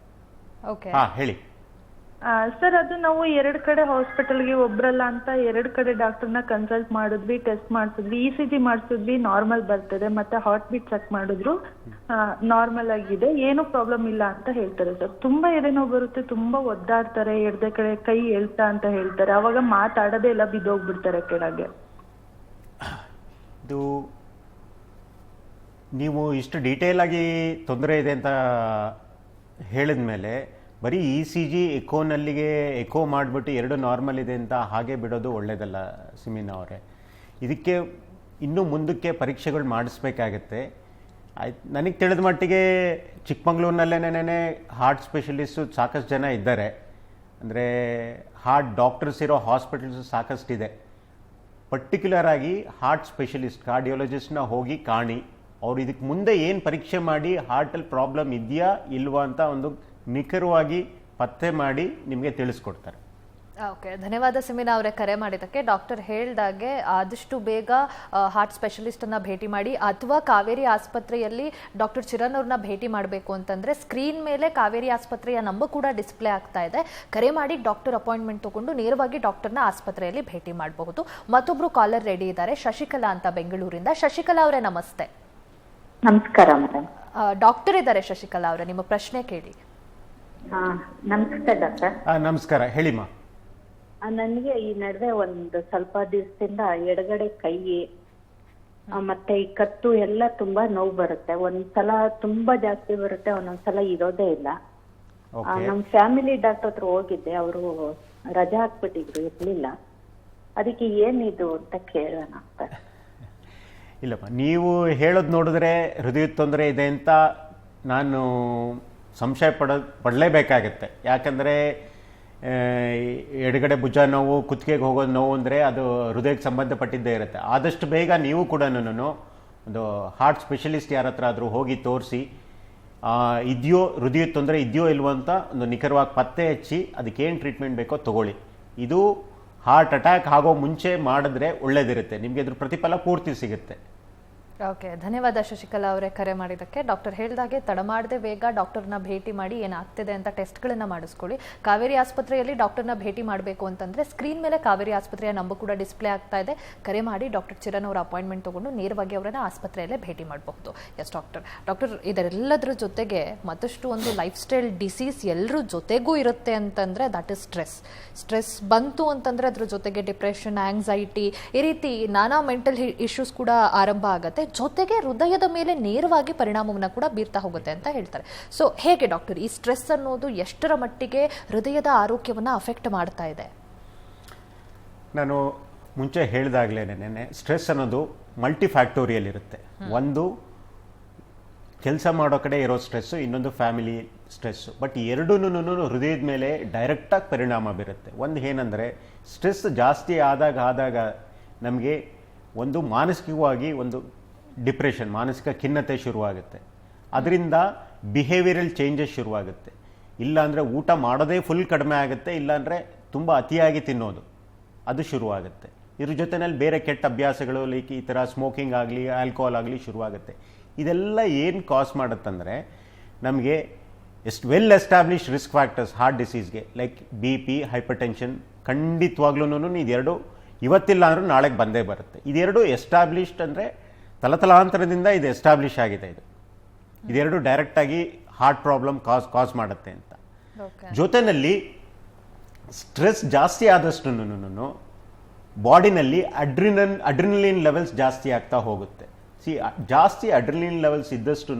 ಓಕೆ, ಹೇಳಿ. ಸರ್ ಅದು ನಾವು 2 ಕಡೆ ಹಾಸ್ಪಿಟಲ್ಗೆ ಒಬ್ರಲ್ಲ ಅಂತ 2 ಕಡೆ ಡಾಕ್ಟರ್ನ ಕನ್ಸಲ್ಟ್ ಮಾಡಿದ್ವಿ, ಟೆಸ್ಟ್ ಮಾಡಿಸಿದ್ವಿ, ECG ಮಾಡಿಸಿದ್ವಿ, ನಾರ್ಮಲ್ ಬರ್ತದೆ, ಮತ್ತೆ ಹಾರ್ಟ್ ಬೀಟ್ ಚೆಕ್ ಮಾಡಿದ್ರು ನಾರ್ಮಲ್ ಆಗಿದೆ, ಏನು ಪ್ರಾಬ್ಲಮ್ ಇಲ್ಲ ಅಂತ ಹೇಳ್ತಾರೆ ಸರ್. ತುಂಬಾ ಎದೆನೋವು ಬರುತ್ತೆ, ತುಂಬಾ ಒದ್ದಾಡ್ತಾರೆ, ಎಡದೆ ಕಡೆ ಕೈ ಎಳ್ತಾ ಅಂತ ಹೇಳ್ತಾರೆ, ಅವಾಗ ಮಾತಾಡೋದೇ ಇಲ್ಲ, ಬಿದ್ದೋಗ್ಬಿಡ್ತಾರೆ ಕೆಳಗೆ. ಇದು ನೀವು ಇಷ್ಟು ಡೀಟೇಲ್ ಆಗಿ ತೊಂದರೆ ಇದೆ ಅಂತ ಹೇಳಿದ ಮೇಲೆ ಬರೀ ECG ಎಕೋನಲ್ಲಿಗೆ ಎಕೋ ಮಾಡಿಬಿಟ್ಟು 2 ನಾರ್ಮಲ್ ಇದೆ ಅಂತ ಹಾಗೆ ಬಿಡೋದು ಒಳ್ಳೆಯದಲ್ಲ ಸಿಮಿನಾ ಅವರೇ. ಇದಕ್ಕೆ ಇನ್ನೂ ಮುಂದಕ್ಕೆ ಪರೀಕ್ಷೆಗಳು ಮಾಡಿಸ್ಬೇಕಾಗತ್ತೆ. ನನಗೆ ತಿಳಿದ ಮಟ್ಟಿಗೆ ಚಿಕ್ಕಮಂಗ್ಳೂರಿನಲ್ಲೇನೇ ಹಾರ್ಟ್ ಸ್ಪೆಷಲಿಸ್ಟು ಸಾಕಷ್ಟು ಜನ ಇದ್ದಾರೆ. ಅಂದರೆ ಹಾರ್ಟ್ ಡಾಕ್ಟರ್ಸ್ ಇರೋ ಹಾಸ್ಪಿಟಲ್ಸು ಸಾಕಷ್ಟಿದೆ. ಪರ್ಟಿಕ್ಯುಲರ್ ಆಗಿ ಹಾರ್ಟ್ ಸ್ಪೆಷಲಿಸ್ಟ್ ಕಾರ್ಡಿಯಾಲಜಿಸ್ಟ್ನ ಹೋಗಿ ಕಾಣಿ. ಅವ್ರು ಇದಕ್ಕೆ ಮುಂದೆ ಏನು ಪರೀಕ್ಷೆ ಮಾಡಿ ಹಾರ್ಟಲ್ಲಿ ಪ್ರಾಬ್ಲಮ್ ಇದೆಯಾ ಇಲ್ವಾ ಅಂತ ಒಂದು ನಿಖರವಾಗಿ ಪತ್ತೆ ಮಾಡಿ ನಿಮಗೆ ತಿಳಿಸ್ಕೊಡ್ತಾರೆ. ಓಕೆ, ಧನ್ಯವಾದ ಸಿಮಿನಾ ಅವರೇ ಕರೆ ಮಾಡಿದ್ದಕ್ಕೆ. ಡಾಕ್ಟರ್ ಹೇಳ್ದಾಗೆ ಆದಷ್ಟು ಬೇಗ ಹಾರ್ಟ್ ಸ್ಪೆಷಲಿಸ್ಟನ್ನು ಭೇಟಿ ಮಾಡಿ, ಅಥವಾ ಕಾವೇರಿ ಆಸ್ಪತ್ರೆಯಲ್ಲಿ ಡಾಕ್ಟರ್ ಚಿರಣ್ ಅವ್ರನ್ನ ಭೇಟಿ ಮಾಡಬೇಕು ಅಂತಂದರೆ ಸ್ಕ್ರೀನ್ ಮೇಲೆ ಕಾವೇರಿ ಆಸ್ಪತ್ರೆಯ ನಂಬರ್ ಕೂಡ ಡಿಸ್ಪ್ಲೇ ಆಗ್ತಾ ಇದೆ. ಕರೆ ಮಾಡಿ ಡಾಕ್ಟರ್ ಅಪಾಯಿಂಟ್ಮೆಂಟ್ ತಗೊಂಡು ನೇರವಾಗಿ ಡಾಕ್ಟರ್ನ ಆಸ್ಪತ್ರೆಯಲ್ಲಿ ಭೇಟಿ ಮಾಡಬಹುದು. ಮತ್ತೊಬ್ರು ಕಾಲರ್ ರೆಡಿ ಇದ್ದಾರೆ, ಶಶಿಕಲಾ ಅಂತ ಬೆಂಗಳೂರಿಂದ. ಶಶಿಕಲಾ ಅವರೇ ನಮಸ್ತೆ. ನಮಸ್ಕಾರ ಮೇಡಮ್. ಡಾಕ್ಟರ್ ಇದ್ದಾರೆ ಶಶಿಕಲಾ ಅವರೇ, ನಿಮ್ಮ ಪ್ರಶ್ನೆ ಕೇಳಿ. ನಮಸ್ತೆ ಡಾಕ್ಟರ್. ನಮಸ್ಕಾರ, ಹೇಳಿಮ್ಮ. ನನಗೆ ಈ ನಡುವೆ ಒಂದು ಸ್ವಲ್ಪ ದಿವಸದಿಂದ ಎಡಗಡೆ ಕೈ ಮತ್ತೆ ಈ ಕತ್ತು ಎಲ್ಲ ತುಂಬಾ ನೋವು ಬರುತ್ತೆ. ಒಂದ್ಸಲ ತುಂಬಾ ಜಾಸ್ತಿ ಬರುತ್ತೆ, ಒಂದೊಂದ್ಸಲ ಇರೋದೇ ಇಲ್ಲ. ನಮ್ ಫ್ಯಾಮಿಲಿ ಡಾಕ್ಟರ್ ಹತ್ರ ಹೋಗಿದ್ದೆ, ಅವರು ರಜಾ ಹಾಕ್ಬಿಟ್ಟಿದ್ರು, ಇರ್ಲಿಲ್ಲ. ಅದಕ್ಕೆ ಏನಿದು ಅಂತ ಕೇಳೋಣ ಅಂತ. ಇಲ್ಲಪ್ಪ, ನೀವು ಹೇಳೋದು ನೋಡಿದ್ರೆ ಹೃದಯದ ತೊಂದರೆ ಇದೆ ಅಂತ ನಾನು ಸಂಶಯ ಪಡಲೇಬೇಕಾಗತ್ತೆ. ಯಾಕಂದರೆ ಎಡಗಡೆ ಭುಜ ನೋವು, ಕುತ್ತಿಗೆಗೆ ಹೋಗೋದು ನೋವು ಅಂದರೆ ಅದು ಹೃದಯಕ್ಕೆ ಸಂಬಂಧಪಟ್ಟಿದ್ದೇ ಇರುತ್ತೆ. ಆದಷ್ಟು ಬೇಗ ನೀವು ಕೂಡ ಒಂದು ಹಾರ್ಟ್ ಸ್ಪೆಷಲಿಸ್ಟ್ ಯಾರ ಹತ್ರ ಆದರೂ ಹೋಗಿ ತೋರಿಸಿ, ಇದೆಯೋ ಹೃದಯದ ತೊಂದರೆ ಇದೆಯೋ ಇಲ್ವೋ ಅಂತ ಒಂದು ನಿಖರವಾಗಿ ಪತ್ತೆ ಹಚ್ಚಿ ಅದಕ್ಕೇನು ಟ್ರೀಟ್ಮೆಂಟ್ ಬೇಕೋ ತಗೊಳ್ಳಿ. ಇದು ಹಾರ್ಟ್ ಅಟ್ಯಾಕ್ ಆಗೋ ಮುಂಚೆ ಮಾಡಿದ್ರೆ ಒಳ್ಳೇದಿರುತ್ತೆ, ನಿಮಗೆ ಅದ್ರ ಪ್ರತಿಫಲ ಪೂರ್ತಿ ಸಿಗುತ್ತೆ. ಓಕೆ, ಧನ್ಯವಾದ ಶಶಿಕಲಾ ಅವರೇ ಕರೆ ಮಾಡಿದ್ದಕ್ಕೆ. ಡಾಕ್ಟರ್ ಹೇಳಿದಾಗೆ ತಡ ಮಾಡದೆ ಬೇಗ ಡಾಕ್ಟರ್ನ ಭೇಟಿ ಮಾಡಿ ಏನಾಗ್ತಿದೆ ಅಂತ ಟೆಸ್ಟ್ಗಳನ್ನು ಮಾಡಿಸ್ಕೊಳ್ಳಿ. ಕಾವೇರಿ ಆಸ್ಪತ್ರೆಯಲ್ಲಿ ಡಾಕ್ಟರ್ನ ಭೇಟಿ ಮಾಡಬೇಕು ಅಂತಂದರೆ ಸ್ಕ್ರೀನ್ ಮೇಲೆ ಕಾವೇರಿ ಆಸ್ಪತ್ರೆಯ ನಂಬರ್ ಕೂಡ ಡಿಸ್ಪ್ಲೇ ಆಗ್ತಾ ಇದೆ. ಕರೆ ಮಾಡಿ ಡಾಕ್ಟರ್ ಚಿರಣ್ ಅವರ ಅಪಾಯಿಂಟ್ಮೆಂಟ್ ತೊಗೊಂಡು ನೇರವಾಗಿ ಅವರನ್ನ ಆಸ್ಪತ್ರೆಯಲ್ಲೇ ಭೇಟಿ ಮಾಡಬಹುದು. ಎಸ್ ಡಾಕ್ಟರ್ ಇದರೆಲ್ಲದರ ಜೊತೆಗೆ ಮತ್ತಷ್ಟು ಒಂದು ಲೈಫ್ ಸ್ಟೈಲ್ ಡಿಸೀಸ್ ಎಲ್ಲರ ಜೊತೆಗೂ ಇರುತ್ತೆ ಅಂತಂದರೆ ದಟ್ ಇಸ್ ಸ್ಟ್ರೆಸ್ ಬಂತು ಅಂತಂದರೆ ಅದ್ರ ಜೊತೆಗೆ ಡಿಪ್ರೆಷನ್, ಆಂಗ್ಸೈಟಿ, ಈ ರೀತಿ ನಾನಾ ಮೆಂಟಲ್ ಇಶ್ಯೂಸ್ ಕೂಡ ಆರಂಭ ಆಗುತ್ತೆ. ಜೊತೆಗೆ ಹೃದಯದ ಮೇಲೆ ನೇರವಾಗಿ ಪರಿಣಾಮವನ್ನು ಕೂಡ ಬೀರ್ತಾ ಹೋಗುತ್ತೆ ಅಂತ ಹೇಳ್ತಾರೆ. ಸೊ ಹೇಗೆ ಡಾಕ್ಟರ್ ಈ ಸ್ಟ್ರೆಸ್ ಅನ್ನೋದು ಎಷ್ಟರ ಮಟ್ಟಿಗೆ ಹೃದಯದ ಆರೋಗ್ಯವನ್ನು ಅಫೆಕ್ಟ್ ಮಾಡ್ತಾ ಇದೆ? ನಾನು ಮುಂಚೆ ಹೇಳಿದಾಗಲೇ ಸ್ಟ್ರೆಸ್ ಅನ್ನೋದು ಮಲ್ಟಿಫ್ಯಾಕ್ಟೋರಿಯಲ್ ಇರುತ್ತೆ. ಒಂದು ಕೆಲಸ ಮಾಡೋ ಕಡೆ ಇರೋ ಸ್ಟ್ರೆಸ್ಸು, ಇನ್ನೊಂದು ಫ್ಯಾಮಿಲಿ ಸ್ಟ್ರೆಸ್ಸು. ಬಟ್ ಎರಡೂ ಹೃದಯದ ಮೇಲೆ ಡೈರೆಕ್ಟಾಗಿ ಪರಿಣಾಮ ಬೀರುತ್ತೆ. ಒಂದು ಏನಂದರೆ ಸ್ಟ್ರೆಸ್ ಜಾಸ್ತಿ ಆದಾಗ ನಮಗೆ ಒಂದು ಮಾನಸಿಕವಾಗಿ ಒಂದು ಡಿಪ್ರೆಷನ್, ಮಾನಸಿಕ ಖಿನ್ನತೆ ಶುರುವಾಗುತ್ತೆ. ಅದರಿಂದ ಬಿಹೇವಿಯರಲ್ ಚೇಂಜಸ್ ಶುರುವಾಗುತ್ತೆ. ಇಲ್ಲಾಂದರೆ ಊಟ ಮಾಡೋದೇ ಫುಲ್ ಕಡಿಮೆ ಆಗುತ್ತೆ, ಇಲ್ಲಾಂದರೆ ತುಂಬ ಅತಿಯಾಗಿ ತಿನ್ನೋದು ಅದು ಶುರುವಾಗುತ್ತೆ. ಇದ್ರ ಜೊತೆಯಲ್ಲಿ ಬೇರೆ ಕೆಟ್ಟ ಅಭ್ಯಾಸಗಳು ಲೈಕ್ ಈ ಥರ ಸ್ಮೋಕಿಂಗ್ ಆಗಲಿ, ಆಲ್ಕೋಹಾಲ್ ಆಗಲಿ ಶುರುವಾಗುತ್ತೆ. ಇದೆಲ್ಲ ಏನು ಕಾಸ್ ಮಾಡುತ್ತಂದರೆ ನಮಗೆ well establish risk factors heart ಡಿಸೀಸ್ಗೆ ಲೈಕ್ BP, ಹೈಪರ್ ಟೆನ್ಷನ್, ಖಂಡಿತವಾಗ್ಲೂ ಇದೆರಡು ಇವತ್ತಿಲ್ಲ ಅಂದ್ರೂ ನಾಳೆಗೆ ಬಂದೇ ಬರುತ್ತೆ. ಇದೆರಡು ಎಸ್ಟಾಬ್ಲಿಷ್ಡ್ ಅಂದರೆ ತಲತಲಾಂತರದಿಂದ ಇದು ಎಸ್ಟಾಬ್ಲಿಷ್ ಆಗಿದೆ. ಇದೆರಡು ಡೈರೆಕ್ಟಾಗಿ ಹಾರ್ಟ್ ಪ್ರಾಬ್ಲಮ್ ಕಾಸ್ ಮಾಡುತ್ತೆ ಅಂತ. ಜೊತೆಯಲ್ಲಿ ಸ್ಟ್ರೆಸ್ ಜಾಸ್ತಿ ಆದಷ್ಟು ಬಾಡಿನಲ್ಲಿ ಅಡ್ರಿನಲಿನ್ ಲೆವೆಲ್ಸ್ ಜಾಸ್ತಿ ಆಗ್ತಾ ಹೋಗುತ್ತೆ. ಜಾಸ್ತಿ ಅಡ್ರಿನಲಿನ್ ಲೆವೆಲ್ಸ್ ಇದ್ದಷ್ಟು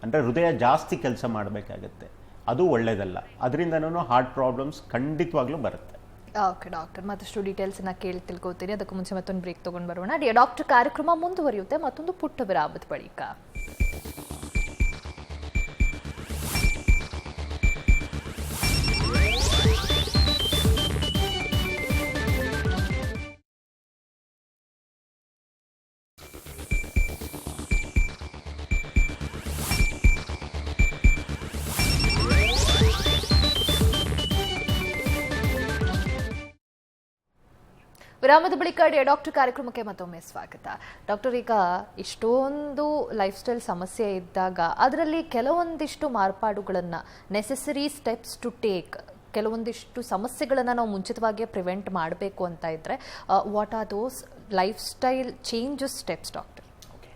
ಅಂದರೆ ಹೃದಯ ಜಾಸ್ತಿ ಕೆಲಸ ಮಾಡಬೇಕಾಗತ್ತೆ, ಅದು ಒಳ್ಳೆಯದಲ್ಲ. ಅದರಿಂದನೂ ಹಾರ್ಟ್ ಪ್ರಾಬ್ಲಮ್ಸ್ ಖಂಡಿತವಾಗ್ಲೂ ಬರುತ್ತೆ. ಓಕೆ ಡಾಕ್ಟರ್, ಮತ್ತಷ್ಟು ಡೀಟೇಲ್ಸ್ನ ಕೇಳಿ ತಿಳ್ಕೊತೀನಿ. ಅದಕ್ಕೂ ಮುಂಚೆ ಮತ್ತೊಂದು ಬ್ರೇಕ್ ತೊಗೊಂಡು ಬರೋಣ. ಡಾಕ್ಟರ್ ಕಾರ್ಯಕ್ರಮ ಮುಂದುವರಿಯುತ್ತೆ ಮತ್ತೊಂದು ಪುಟ್ಟ ವಿರಾಮದ ಬಳಿಕ. ವಿರಾಮದ ಬಳಿಕ ಡಾಕ್ಟರ್ ಕಾರ್ಯಕ್ರಮಕ್ಕೆ ಮತ್ತೊಮ್ಮೆ ಸ್ವಾಗತ. ಡಾಕ್ಟರ್, ಈಗ ಇಷ್ಟೊಂದು ಲೈಫ್ ಸ್ಟೈಲ್ ಸಮಸ್ಯೆ ಇದ್ದಾಗ ಅದರಲ್ಲಿ ಕೆಲವೊಂದಿಷ್ಟು ಮಾರ್ಪಾಡುಗಳನ್ನು, ನೆಸೆಸರಿ ಸ್ಟೆಪ್ಸ್ ಟು ಟೇಕ್, ಕೆಲವೊಂದಿಷ್ಟು ಸಮಸ್ಯೆಗಳನ್ನು ನಾವು ಮುಂಚಿತವಾಗಿಯೇ ಪ್ರಿವೆಂಟ್ ಮಾಡಬೇಕು ಅಂತ ಇದ್ದರೆ what are those life style changes steps doctor? Okay,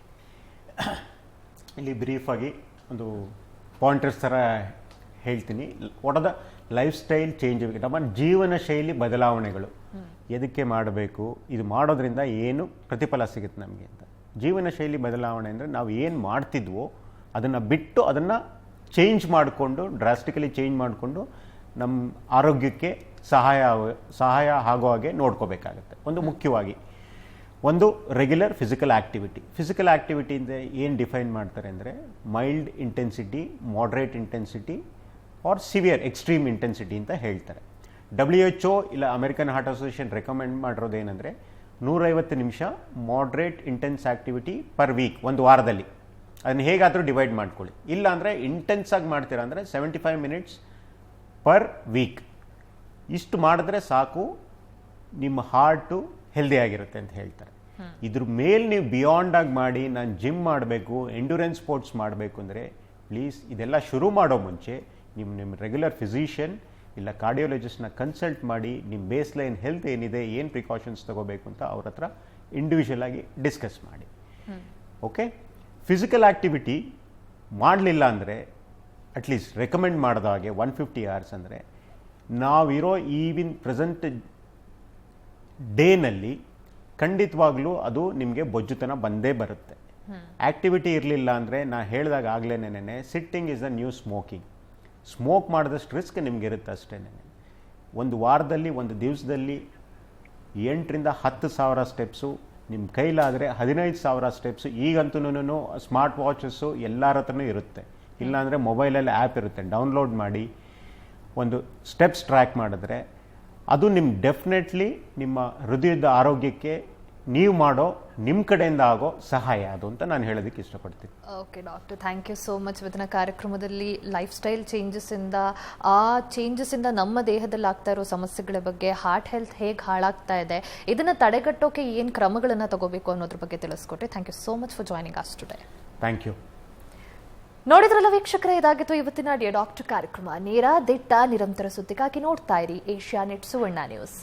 ಇಲ್ಲಿ ಬ್ರೀಫಾಗಿ ಒಂದು ಪಾಯಿಂಟರ್ಸ್ ಥರ ಹೇಳ್ತೀನಿ. What are the life style change, ನಮ್ಮ ಜೀವನ ಶೈಲಿ ಬದಲಾವಣೆಗಳು ಎದಕ್ಕೆ ಮಾಡಬೇಕು, ಇದು ಮಾಡೋದ್ರಿಂದ ಏನು ಪ್ರತಿಫಲ ಸಿಗುತ್ತೆ ನಮಗೆ ಅಂತ. ಜೀವನ ಶೈಲಿ ಬದಲಾವಣೆ ಅಂದರೆ ನಾವು ಏನು ಮಾಡ್ತಿದ್ವೋ ಅದನ್ನು ಬಿಟ್ಟು ಅದನ್ನು ಚೇಂಜ್ ಮಾಡಿಕೊಂಡು, ಡ್ರಾಸ್ಟಿಕಲಿ ಚೇಂಜ್ ಮಾಡಿಕೊಂಡು ನಮ್ಮ ಆರೋಗ್ಯಕ್ಕೆ ಸಹಾಯ ಆಗೋ ಹಾಗೆ ನೋಡ್ಕೋಬೇಕಾಗತ್ತೆ. ಒಂದು ಮುಖ್ಯವಾಗಿ ಒಂದು ರೆಗ್ಯುಲರ್ ಫಿಸಿಕಲ್ ಆ್ಯಕ್ಟಿವಿಟಿಯಿಂದ ಏನು ಡಿಫೈನ್ ಮಾಡ್ತಾರೆ ಅಂದರೆ mild intensity, moderate intensity or severe extreme intensity ಅಂತ ಹೇಳ್ತಾರೆ. WHO ಇಲ್ಲ ಅಮೆರಿಕನ್ ಹಾರ್ಟ್ ಅಸೋಸಿಯೇಷನ್ ರೆಕಮೆಂಡ್ ಮಾಡಿರೋದು ಏನಂದರೆ 150 ನಿಮಿಷ moderate intense activity per week, ಒಂದು ವಾರದಲ್ಲಿ. ಅದನ್ನು ಹೇಗಾದರೂ ಡಿವೈಡ್ ಮಾಡ್ಕೊಳ್ಳಿ. ಇಲ್ಲ ಅಂದರೆ ಇಂಟೆನ್ಸ್ ಆಗಿ ಮಾಡ್ತೀರಾ ಅಂದರೆ 75 ಮಿನಿಟ್ಸ್ ಪರ್ ವೀಕ್. ಇಷ್ಟು ಮಾಡಿದ್ರೆ ಸಾಕು, ನಿಮ್ಮ ಹಾರ್ಟು ಹೆಲ್ದಿ ಆಗಿರುತ್ತೆ ಅಂತ ಹೇಳ್ತಾರೆ. ಇದ್ರ ಮೇಲೆ ನೀವು ಬಿಯಾಂಡ್ ಆಗಿ ಮಾಡಿ ನಾನು ಜಿಮ್ ಮಾಡಬೇಕು, ಎಂಡ್ಯೂರೆನ್ಸ್ ಸ್ಪೋರ್ಟ್ಸ್ ಮಾಡಬೇಕು ಅಂದರೆ ಪ್ಲೀಸ್ ಇದೆಲ್ಲ ಶುರು ಮಾಡೋ ಮುಂಚೆ ನಿಮ್ಮ ರೆಗ್ಯುಲರ್ ಫಿಸಿಷಿಯನ್ ಇಲ್ಲ ಕಾರ್ಡಿಯೋಲಜಿಸ್ಟ್ನ ಕನ್ಸಲ್ಟ್ ಮಾಡಿ ನಿಮ್ಮ ಬೇಸ್ ಲೈನ್ ಹೆಲ್ತ್ ಏನಿದೆ, ಏನು ಪ್ರಿಕಾಷನ್ಸ್ ತಗೋಬೇಕು ಅಂತ ಅವ್ರ ಹತ್ರ ಇಂಡಿವಿಜುವಲ್ ಆಗಿ ಡಿಸ್ಕಸ್ ಮಾಡಿ. ಓಕೆ, ಫಿಸಿಕಲ್ ಆ್ಯಕ್ಟಿವಿಟಿ ಮಾಡಲಿಲ್ಲ ಅಂದರೆ ಅಟ್ಲೀಸ್ಟ್ ರೆಕಮೆಂಡ್ ಮಾಡಿದ ಹಾಗೆ 150 hours ಅಂದರೆ ನಾವಿರೋ ಈವಿನ್ ಪ್ರೆಸೆಂಟ್ ಡೇನಲ್ಲಿ ಖಂಡಿತವಾಗ್ಲೂ ಅದು ನಿಮಗೆ ಬೊಜ್ಜುತನ ಬಂದೇ ಬರುತ್ತೆ. ಆ್ಯಕ್ಟಿವಿಟಿ ಇರಲಿಲ್ಲ ಅಂದರೆ ನಾ ಹೇಳಿದಾಗ ಆಗ್ಲೇನೆ sitting is the new smoking. Smoke ಮಾಡಿದಷ್ಟು ರಿಸ್ಕ್ ನಿಮ್ಗೆ ಇರುತ್ತೆ ಅಷ್ಟೇ. ಒಂದು ವಾರದಲ್ಲಿ, ಒಂದು ದಿವಸದಲ್ಲಿ 8,000 to 10,000 ಸ್ಟೆಪ್ಸು, ನಿಮ್ಮ ಕೈಲಾದರೆ 15,000 ಸ್ಟೆಪ್ಸು. ಈಗಂತೂ ಸ್ಮಾರ್ಟ್ ವಾಚಸ್ಸು ಎಲ್ಲರ ಹತ್ರನೂ ಇರುತ್ತೆ. ಇಲ್ಲಾಂದರೆ ಮೊಬೈಲಲ್ಲಿ ಆ್ಯಪ್ ಇರುತ್ತೆ, ಡೌನ್ಲೋಡ್ ಮಾಡಿ ಒಂದು ಸ್ಟೆಪ್ಸ್ ಟ್ರ್ಯಾಕ್ ಮಾಡಿದ್ರೆ ಅದು ಡೆಫಿನೆಟ್ಲಿ ನಿಮ್ಮ ಹೃದಯದ ಆರೋಗ್ಯಕ್ಕೆ ನೀವು ಮಾಡೋ ನಿಮ್ಮ ಕಡೆಯಿಂದ ಆಗೋ ಸಹಾಯ ಅದು ಅಂತ ನಾನು ಹೇಳೋದಕ್ಕೆ ಇಷ್ಟಪಡ್ತೀನಿ. Okay doctor, thank you so much. ಇವತ್ತಿನ ಕಾರ್ಯಕ್ರಮದಲ್ಲಿ ಲೈಫ್ ಸ್ಟೈಲ್ ಚೇಂಜಸ್ಸಿಂದ, ಆ ಚೇಂಜಸ್ಸಿಂದ ನಮ್ಮ ದೇಹದಲ್ಲಿ ಆಗ್ತಾ ಇರೋ ಸಮಸ್ಯೆಗಳ ಬಗ್ಗೆ, ಹಾರ್ಟ್ ಹೆಲ್ತ್ ಹೇಗೆ ಹಾಳಾಗ್ತಾ ಇದೆ, ಇದನ್ನು ತಡೆಗಟ್ಟೋಕೆ ಏನು ಕ್ರಮಗಳನ್ನು ತಗೋಬೇಕು ಅನ್ನೋದ್ರ ಬಗ್ಗೆ ತಿಳಿಸ್ಕೊಟ್ಟೆ. Thank you so much for joining us today. Thank you. ನೋಡಿದ್ರಲ್ಲ ವೀಕ್ಷಕರೇ, ಇದಾಗಿತ್ತು ಇವತ್ತಿನ ಡಿಯರ್ ಡಾಕ್ಟರ್ ಕಾರ್ಯಕ್ರಮ. ನೇರ, ದಿಟ್ಟ, ನಿರಂತರ ಸುದ್ದಿಗಾಗಿ ನೋಡ್ತಾ ಇರಿ ಏಷ್ಯಾನೆಟ್ ಸುವರ್ಣ ನ್ಯೂಸ್.